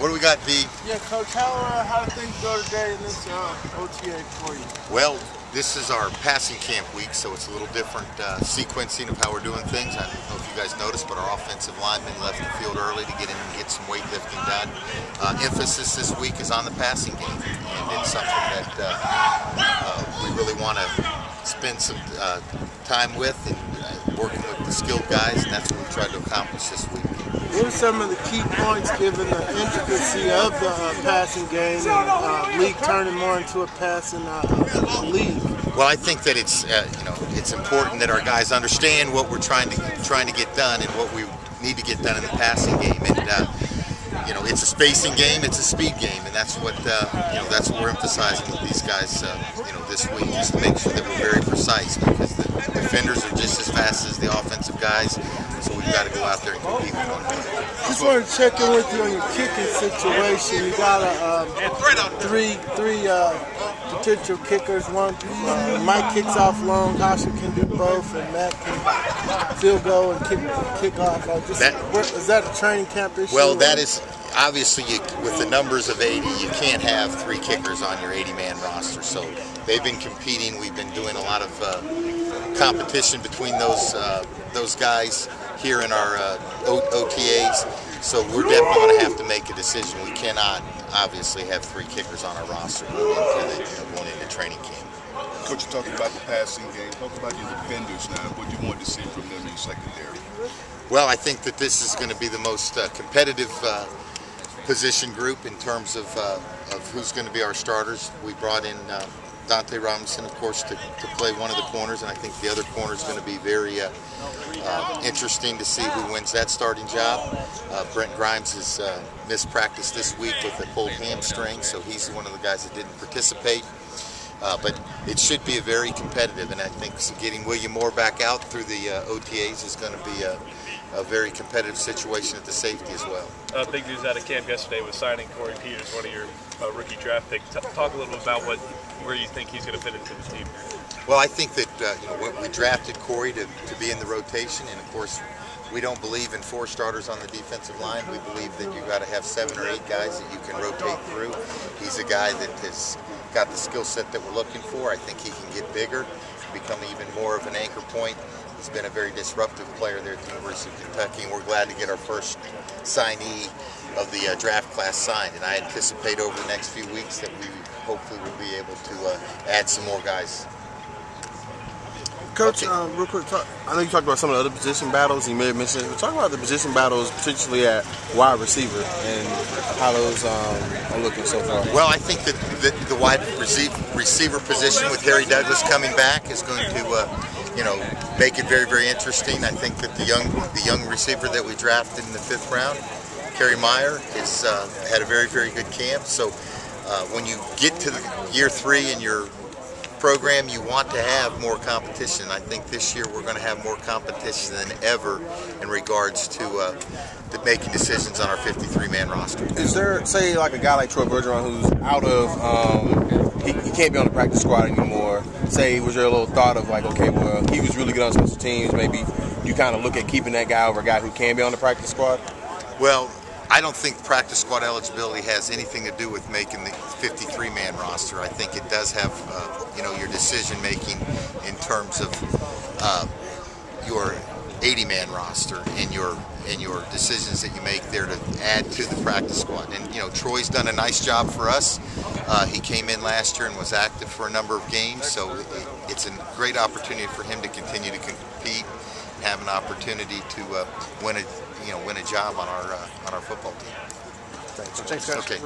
What do we got, V? Yeah, Coach, how do things go today in this OTA for you? Well, this is our passing camp week, so it's a little different sequencing of how we're doing things. I don't know if you guys noticed, but our offensive linemen left the field early to get in and get some weightlifting done. Emphasis this week is on the passing game, and it's something that we really want to spend some time with and working with the skilled guys, and that's what we've tried to accomplish this week. What are some of the key points given the intricacy of the passing game and league turning more into a passing league? Well, I think that it's it's important that our guys understand what we're trying to get done and what we need to get done in the passing game. And it's a spacing game, it's a speed game, and that's what that's what we're emphasizing with these guys this week, just to make sure that we're very precise, because the defenders are just as fast as the offensive guys. So we've got to go out there and compete with one another. Just want to check in with you on your kicking situation. You got three potential kickers. One, Mike kicks off long, Hasha can do both, and Matt can field goal and kick off. Is that a training camp issue? Well, that is obviously with the numbers of 80, you can't have 3 kickers on your 80-man roster. So they've been competing. We've been doing a lot of competition between those guys here in our OTAs, so we're definitely going to have to make a decision. We cannot obviously have 3 kickers on our roster going into training camp. Coach, you're talking about the passing game. Talk about your defenders now. What do you want to see from them in secondary? Well, I think that this is going to be the most competitive position group in terms of who's going to be our starters. We brought in Dante Robinson, of course, to play one of the corners, and I think the other corner is going to be very interesting to see who wins that starting job. Brent Grimes has missed practice this week with a pulled hamstring, so he's one of the guys that didn't participate. But it should be a very competitive, and I think getting William Moore back out through the OTAs is going to be a very competitive situation at the safety as well. Big news out of camp yesterday was signing Corey Peters, one of your rookie draft picks. Talk a little bit about where you think he's going to fit into the team. Well, I think that we drafted Corey to be in the rotation, and of course we don't believe in 4 starters on the defensive line. We believe that you've got to have 7 or 8 guys that you can rotate through. He's a guy that has got the skill set that we're looking for. I think he can get bigger, become even more of an anchor point. He's been a very disruptive player there at the University of Kentucky, and we're glad to get our first signee of the draft class signed. And I anticipate over the next few weeks that we hopefully will be able to add some more guys. Coach, real quick, I know you talked about some of the other position battles, you may have mentioned it, but talk about the position battles potentially at wide receiver and how those are looking so far. Well, I think that the wide receiver position with Harry Douglas coming back is going to make it very, very interesting. I think that the young receiver that we drafted in the 5th round, Kerry Meyer, has had a very, very good camp. So when you get to the year 3 in your program, you want to have more competition. I think this year we're going to have more competition than ever in regards to making decisions on our 53-man roster. Is there, say, like a guy like Troy Bergeron who's out of, he can't be on the practice squad anymore? Say, was there a little thought of like, okay, well, he was really good on special teams, maybe you kind of look at keeping that guy over a guy who can be on the practice squad? Well, I don't think practice squad eligibility has anything to do with making the 53-man roster. I think it does have, your decision making in terms of your 80-man roster and your decisions that you make there to add to the practice squad. And Troy's done a nice job for us. He came in last year and was active for a number of games, so it's a great opportunity for him to continue to compete and have an opportunity to win a job on our football team. Thanks, guys. Okay.